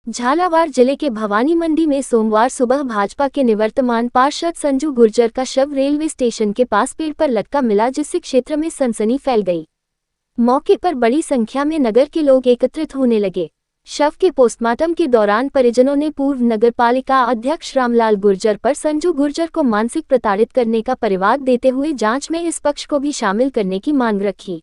झालावाड़ जिले के भवानी मंडी में सोमवार सुबह भाजपा के निवर्तमान पार्षद संजू गुर्जर का शव रेलवे स्टेशन के पास पेड़ पर लटका मिला, जिससे क्षेत्र में सनसनी फैल गई। मौके पर बड़ी संख्या में नगर के लोग एकत्रित होने लगे। शव के पोस्टमार्टम के दौरान परिजनों ने पूर्व नगरपालिका अध्यक्ष रामलाल गुर्जर पर संजू गुर्जर को मानसिक प्रताड़ित करने का परिवाद देते हुए जांच में इस पक्ष को भी शामिल करने की मांग रखी।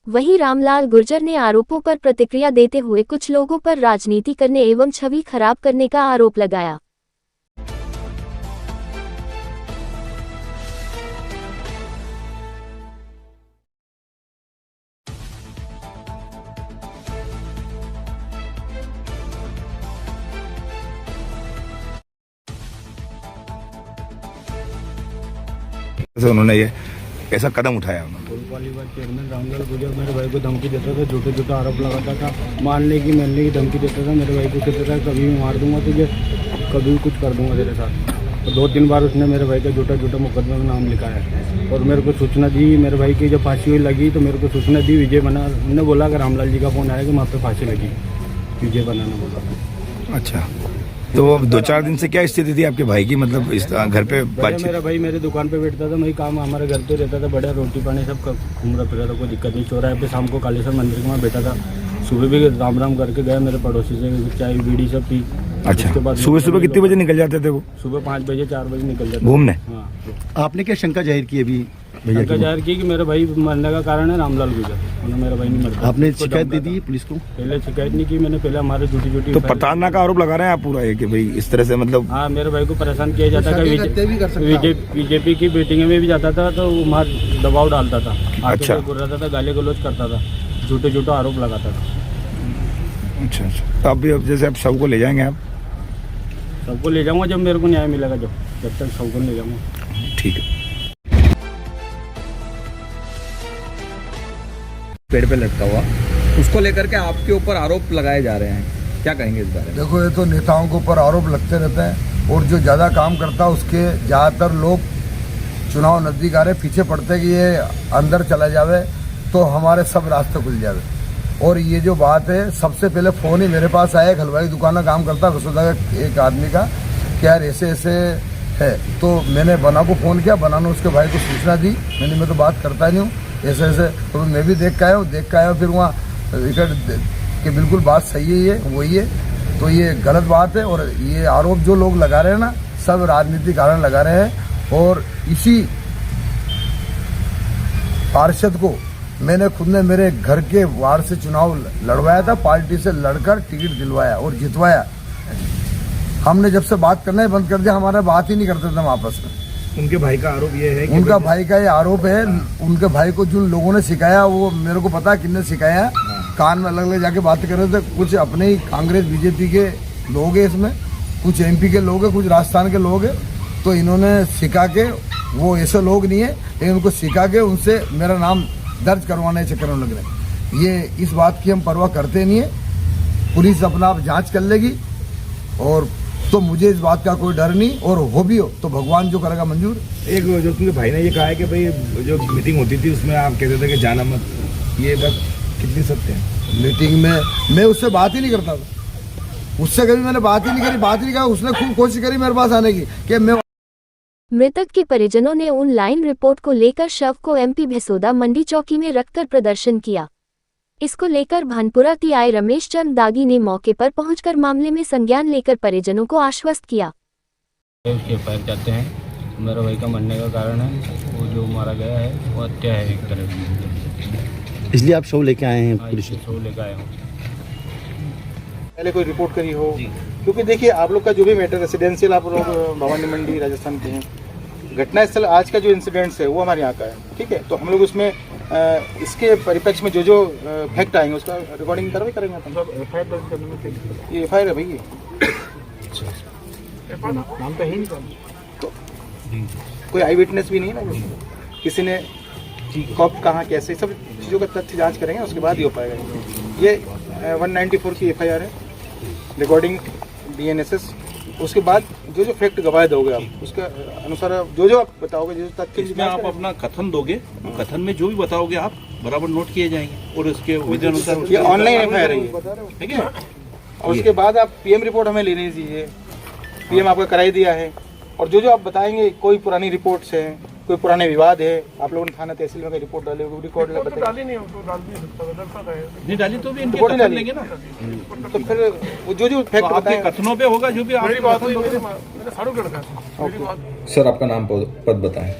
वहीं रामलाल गुर्जर ने आरोपों पर प्रतिक्रिया देते हुए कुछ लोगों पर राजनीति करने एवं छवि खराब करने का आरोप लगाया। उन्होंने ये ऐसा कदम उठाया। चेयरमैन रामलाल गुर्जर मेरे भाई को धमकी देता था, झूठे झूठे आरोप लगाता था, मारने की मिलने की धमकी देता था। मेरे भाई को कहता था कभी भी मार दूंगा तुझे, कभी कुछ कर दूंगा तेरे साथ। तो 2-3 बार उसने मेरे भाई का झूठा झूठा मुकदमे में नाम लिखा है और मेरे को सूचना दी। मेरे भाई की जब फांसी हुई लगी तो मेरे को सूचना दी विजय बना ने बोला कि रामलाल जी का फ़ोन आया कि वहाँ पर फांसी लगी, विजय बना ने बोला। अच्छा, तो 2-4 दिन से क्या स्थिति थी आपके भाई की, मतलब इस घर पे बातचीत? मेरा भाई मेरे दुकान पे बैठता था, मैं काम हमारे घर पे रहता था, बढ़िया रोटी पानी सब घूम रहा फिर था, कोई दिक्कत नहीं। चौराहे पे शाम को कालेश्वर मंदिर के वहाँ बैठा था। सुबह भी राम राम करके गया मेरे पड़ोसी से, चाय बीड़ी सब पी। अच्छा, उसके बाद सुबह कितने बजे निकल जाते थे वो? सुबह 5 बजे 4 बजे निकल जाते घूमने। हाँ, आपने क्या शंका जाहिर की अभी? शंका जाहिर की कि मेरे भाई मरने का कारण है रामलाल गुर्जर, मेरा भाई नहीं मरता। आपने शिकायत दे दी पुलिस को? पहले शिकायत नहीं की मैंने, पहले हमारे झूठी झूठी। तो प्रताड़ना का आरोप लगा रहे हैं आप पूरा, है कि भाई इस तरह से मतलब? हाँ, मेरे भाई को परेशान किया जाता था। बीजेपी की मीटिंग में भी जाता था तो वहाँ दबाव डालता था, अच्छा, गुर्राता था, गाली गलौज करता था, झूठे झूठे आरोप लगाता था। अच्छा, तो अब जैसे आप सबको ले जाएंगे? आप सबको ले जाऊंगा जब मेरे को न्याय मिलेगा, जब तक सबको ले जाऊंगा। ठीक है। पेड़ पे लटका हुआ, उसको लेकर के आपके ऊपर आरोप लगाए जा रहे हैं, क्या कहेंगे इस बारे में? देखो, ये तो नेताओं के ऊपर आरोप लगते रहते हैं और जो ज़्यादा काम करता है उसके ज़्यादातर लोग चुनाव नज़दीक आ रहे पीछे पड़ते कि ये अंदर चला जावे तो हमारे सब रास्ते खुल जावे। और ये जो बात है, सबसे पहले फ़ोन ही मेरे पास आया, एक हलवाई दुकान का काम करता वसुधा का एक आदमी का, कि यार ऐसे ऐसे है। तो मैंने बना को फ़ोन किया, बना ने उसके भाई को सूचना दी। मैं तो बात करता नहीं हूँ ऐसे ऐसे, तो मैं भी देख के आया फिर वहाँ कि बिल्कुल बात सही है, ये वही है। तो ये गलत बात है और ये आरोप जो लोग लगा रहे हैं ना, सब राजनीतिक कारण लगा रहे हैं। और इसी पार्षद को मैंने खुद ने मेरे घर के वार्ड से चुनाव लड़वाया था, पार्टी से लड़कर टिकट दिलवाया और जितवाया। हमने जब से बात करना ही बंद कर दिया, हमारा बात ही नहीं करते थे हम आपस में। उनके भाई का आरोप ये है कि उनका भाई का ये आरोप है, उनके भाई को जिन लोगों ने सिखाया, वो मेरे को पता है किसने सिखाया। कान में अलग अलग जाके बात कर रहे थे, कुछ अपने ही कांग्रेस बीजेपी के लोग हैं इसमें, कुछ एमपी के लोग हैं, कुछ राजस्थान के लोग हैं। तो इन्होंने सिखा के, वो ऐसे लोग नहीं है लेकिन उनको सिखा के उनसे मेरा नाम दर्ज करवाने के चक्कर में लग रहे। ये इस बात की हम परवाह करते नहीं है, पुलिस अपना आप जाँच कर लेगी और तो मुझे इस बात का कोई डर नहीं, और हो भी हो तो भगवान जो करेगा मंजूर। एक जो तुमके भाई ने ये कहा है कि भाई जो मीटिंग होती थी उसमें आप कहते थे कि जाना मत, ये बात कितनी सत्य है? मीटिंग में मैं उससे बात ही नहीं करता था, उससे कभी मैंने बात ही नहीं कहा। उसने खूब कोशिश करी मेरे पास आने की कि मैं। मृतक के परिजनों ने ऑनलाइन रिपोर्ट को लेकर शव को एमपी भैसोदा मंडी चौकी में रखकर प्रदर्शन किया। इसको लेकर भानपुरा टीआई रमेश चंद दागी ने मौके पर पहुंचकर मामले में संज्ञान लेकर परिजनों को आश्वस्त किया। उसके एफआईआर जाते हैं, मेरे भाई का मरने का कारण है, वो जो मारा गया है वो हत्या है एक तरह की, इसलिए आप शव लेके आए हैं पुलिस? शव लेकर आया हूँ। पहले कोई रिपोर्ट करी हो, क्योंकि देखिए आप लोग का जो भी मैटर रेसिडेंशियल, आप लोग भवानी मंडी राजस्थान के हैं, घटना स्थल आज का जो इंसिडेंट्स है वो हमारे यहाँ का है, ठीक है। तो हम लोग उसमें इसके परिप्रेक्ष्य में जो फैक्ट आएंगे उसका रिकॉर्डिंग कार्रवाई करेंगे अपन। ये एफआईआर है भाई, नाम तो है नहीं, तो कोई आई विटनेस भी नहीं है ना, किसी ने कब कहाँ कैसे, सब चीज़ों का तथ्य जांच करेंगे, उसके बाद ही हो पाएगा। ये 194 की एफआईआर है, रिकॉर्डिंग BNSS। उसके बाद जो जो फैक्ट गवाह दोगे आप, उसके अनुसार जो आप बताओगे, जो तथ्य इसमें आप अपना कथन दोगे, कथन में जो भी बताओगे आप बराबर नोट किए जाएंगे और उसके विधि अनुसार। ये ऑनलाइन एफआईआर है, ठीक है। और उसके बाद आप पीएम रिपोर्ट हमें लेनी दीजिए। पीएम आपका कराई दिया है, और जो जो आप बताएंगे, कोई पुरानी रिपोर्ट्स है, कोई पुराने विवाद है, आप लोगों ने थाना तहसील में रिपोर्ट डाले, रिकॉर्ड बताइए। नहीं डाली तो भी इनके रिपोर्ट कथन डाली। लेंगे ना। तो फिर वो जो जो तो फैक्ट आपके बताएं। कथनों पे होगा जो भी आपकी बात होगी। सर आपका नाम पद बताएं।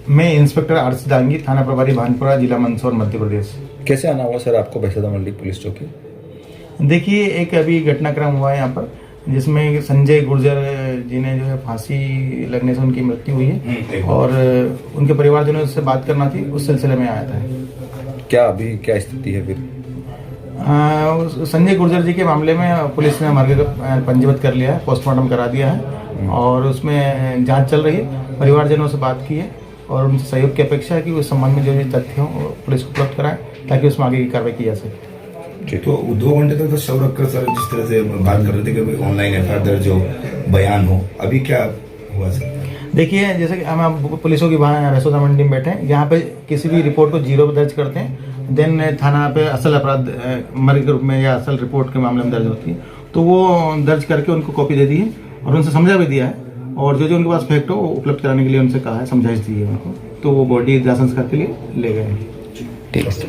मैं इंस्पेक्टर आरसी दांगी, थाना प्रभारी भानपुरा, जिला मंदसौर, मध्य प्रदेश। कैसे आना हुआ सर आपको बहसदा मंडी पुलिस चौकी? देखिए, एक अभी घटनाक्रम हुआ है यहाँ पर, जिसमें संजय गुर्जर जी ने जो है फांसी लगने से उनकी मृत्यु हुई है, और उनके परिवारजनों से बात करना थी, उस सिलसिले में आया था। क्या अभी क्या स्थिति है फिर? संजय गुर्जर जी के मामले में पुलिस ने मर्ग पंजीबद्ध कर लिया है, पोस्टमार्टम करा दिया है, और उसमें जांच चल रही है। परिवारजनों से बात की है और उनसे सहयोग की अपेक्षा है कि उस संबंध में जो भी तथ्य हों वो पुलिस को उपलब्ध कराएं, ताकि उसमें आगे की कार्रवाई की जा सके। तो 2 घंटे तक तो शव रखकर सर जिस तरह से बात कर रहे थे कि ऑनलाइन एफआईआर दर्ज हो, बयान हो, अभी क्या हुआ सर? देखिए, जैसे कि हम पुलिसों की बहसदा मंडी में बैठे हैं, यहाँ पे किसी भी रिपोर्ट को 0 पर दर्ज करते हैं, देन थाना पे असल अपराध मर्ग के रूप में या असल रिपोर्ट के मामले में दर्ज होती है, तो वो दर्ज करके उनको कॉपी दे दी है और उनसे समझा भी दिया है, और जो जो उनके पास फैक्ट हो वो उपलब्ध कराने के लिए उनसे कहा है, समझाइश दी है उनको, तो वो बॉडी दाह संस्कार के लिए ले गए हैं। ठीक है।